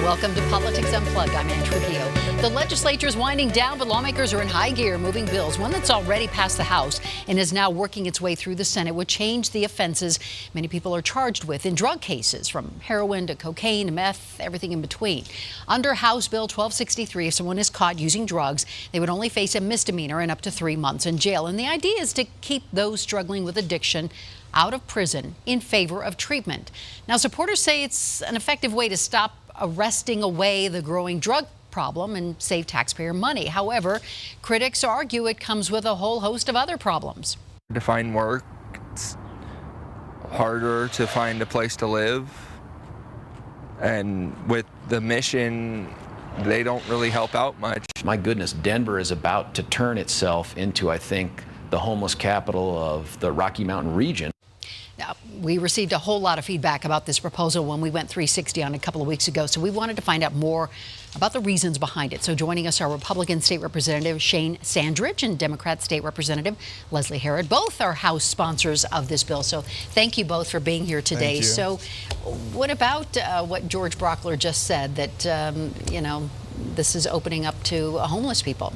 Welcome to Politics Unplugged. I'm Ann Trujillo. The legislature is winding down, but lawmakers are in high gear moving bills. One that's already passed the House and is now working its way through the Senate would change the offenses many people are charged with in drug cases, from heroin to cocaine to meth, everything in between. Under House Bill 1263, if someone is caught using drugs, they would only face a misdemeanor and up to 3 months in jail. And the idea is to keep those struggling with addiction out of prison in favor of treatment. Now, supporters say it's an effective way to stop arresting away the growing drug problem and save taxpayer money. However, critics argue it comes with a whole host of other problems. To find work, it's harder to find a place to live. And with the mission, they don't really help out much. My goodness, Denver is about to turn itself into, I think, the homeless capital of the Rocky Mountain region. Now, we received a whole lot of feedback about this proposal when we went 360 on a couple of weeks ago, so we wanted to find out more about the reasons behind it. So joining us are Republican State Representative Shane Sandridge and Democrat State Representative Leslie Herod. Both are House sponsors of this bill, so thank you both for being here today. Thank you. So what about what George Brockler just said, that, you know, this is opening up to homeless people?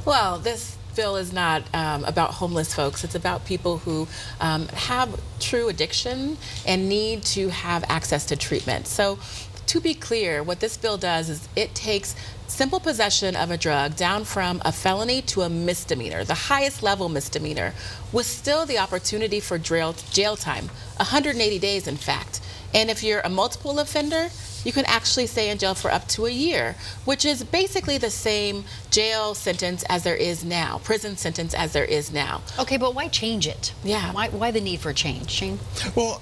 Well, this bill is not about homeless folks. It's about people who have true addiction and need to have access to treatment. So to be clear, what this bill does is it takes simple possession of a drug down from a felony to a misdemeanor, the highest level misdemeanor, with still the opportunity for jail time, 180 days in fact. And if you're a multiple offender, you can actually stay in jail for up to a year, which is basically the same jail sentence as there is now, prison sentence as there is now. Okay, but why change it? Yeah. Why the need for change, Shane? Well,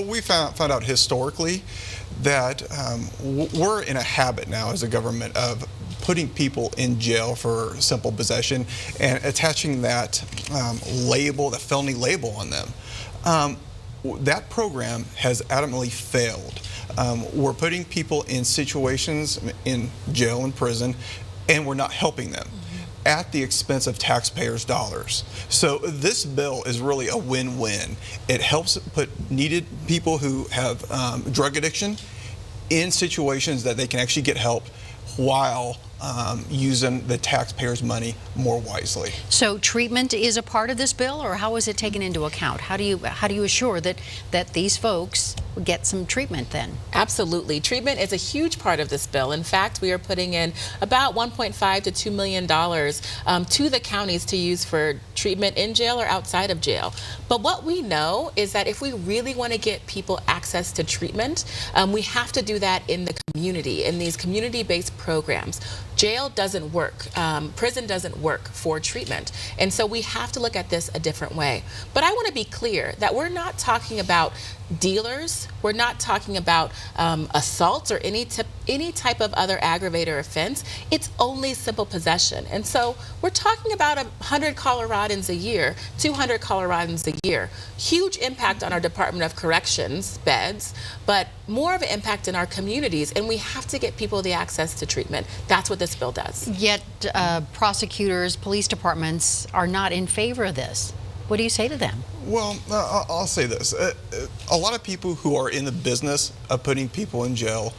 we found out historically that we're in a habit now as a government of putting people in jail for simple possession and attaching that label, the felony label on them. That program has adamantly failed. We're putting people in situations in jail and prison, and we're not helping them at the expense of taxpayers' dollars. So this bill is really a win-win. It helps put needed people who have drug addiction in situations that they can actually get help while using the taxpayers' money more wisely. So treatment is a part of this bill, or how is it taken into account? How do you assure that these folks get some treatment then? Absolutely. Treatment is a huge part of this bill. In fact, we are putting in about $1.5 to $2 million to the counties to use for treatment in jail or outside of jail. But what we know is that if we really want to get people access to treatment, we have to do that in the community, in these community-based programs. Jail doesn't work. Prison doesn't work for treatment. And so we have to look at this a different way. But I want to be clear that we're not talking about dealers. We're not talking about assaults or any type of other aggravator offense. It's only simple possession. And so we're talking about 100 Coloradans a year, 200 Coloradans a year. Huge impact on our Department of Corrections beds, but more of an impact in our communities. And we have to get people the access to treatment. That's what this bill does. Yet prosecutors, police departments are not in favor of this. What do you say to them? Well, I'll say this. A lot of people who are in the business of putting people in jail,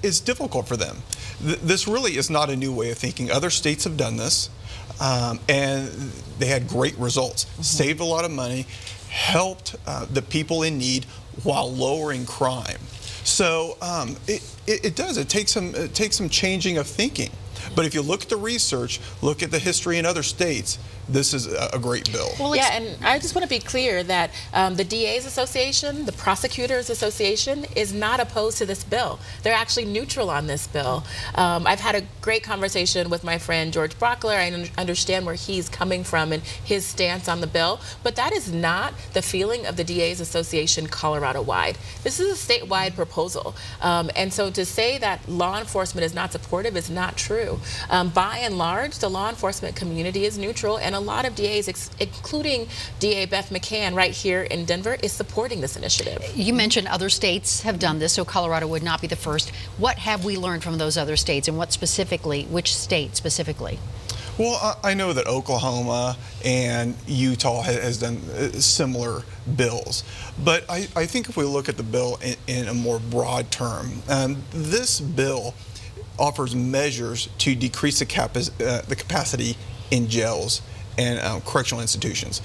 it's difficult for them. This really is not a new way of thinking. Other states have done this, and they had great results. Saved a lot of money, helped the people in need while lowering crime. So it does. It takes some changing of thinking. But if you look at the research, look at the history in other states, this is a great bill. Well, yeah, and I just want to be clear that the DA's Association, the Prosecutors Association, is not opposed to this bill. They're actually neutral on this bill. I've had a great conversation with my friend George Brockler. I understand where he's coming from and his stance on the bill, but that is not the feeling of the DA's Association Colorado-wide. This is a statewide proposal, and so to say that law enforcement is not supportive is not true. By and large, the law enforcement community is neutral, and a lot of DAs, including DA Beth McCann right here in Denver, is supporting this initiative. You mentioned other states have done this, so Colorado would not be the first. What have we learned from those other states, and which state specifically? Well, I know that Oklahoma and Utah has done similar bills, but I think if we look at the bill in a more broad term, this bill offers measures to decrease the capacity in jails and correctional institutions.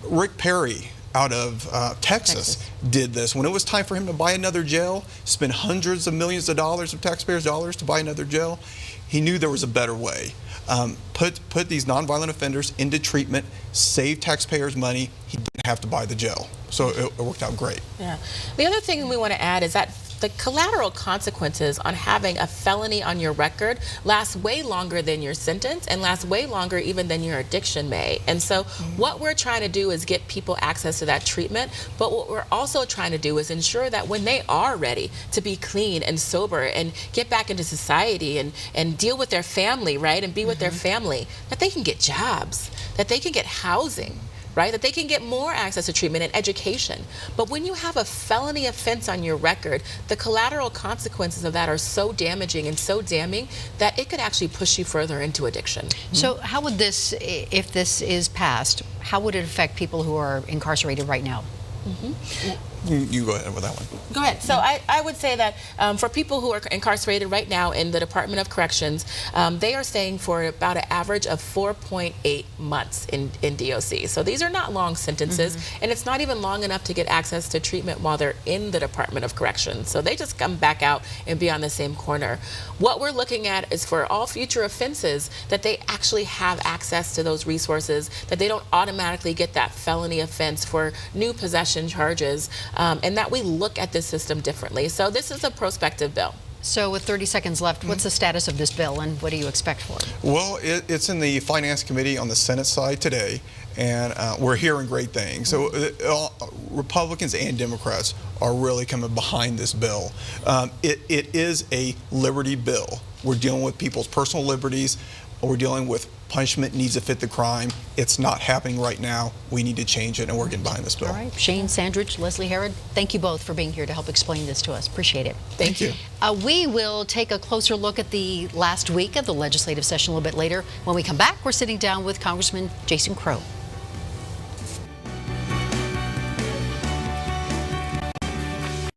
Rick Perry out of Texas did this. When it was time for him to buy another jail, spend hundreds of millions of dollars of taxpayers' dollars to buy another jail, he knew there was a better way. Put these nonviolent offenders into treatment, save taxpayers money. He didn't have to buy the jail. So it worked out great. Yeah. The other thing we want to add is that the collateral consequences on having a felony on your record lasts way longer than your sentence and lasts way longer even than your addiction may. And so what we're trying to do is get people access to that treatment, but what we're also trying to do is ensure that when they are ready to be clean and sober and get back into society and deal with their family, right, and be with their family, that they can get jobs, that they can get housing, right? That they can get more access to treatment and education. But when you have a felony offense on your record, the collateral consequences of that are so damaging and so damning that it could actually push you further into addiction. So how would this, if this is passed, how would it affect people who are incarcerated right now? You go ahead with that one. Go ahead. So I would say that for people who are incarcerated right now in the Department of Corrections, they are staying for about an average of 4.8 months in DOC. So these are not long sentences, and it's not even long enough to get access to treatment while they're in the Department of Corrections. So they just come back out and be on the same corner. What we're looking at is for all future offenses that they actually have access to those resources, that they don't automatically get that felony offense for new possession charges, and that we look at this system differently. So this is a prospective bill. So with 30 seconds left, what's the status of this bill and what do you expect for it? Well, it's in the Finance Committee on the Senate side today, and we're hearing great things. So Republicans and Democrats are really coming behind this bill. It is a liberty bill. We're dealing with people's personal liberties. We're dealing with punishment needs to fit the crime. It's not happening right now. We need to change it, and we're getting behind this bill. All right. Shane Sandridge, Leslie Herod, thank you both for being here to help explain this to us. Appreciate it. Thank you. We will take a closer look at the last week of the legislative session a little bit later. When we come back, we're sitting down with Congressman Jason Crow.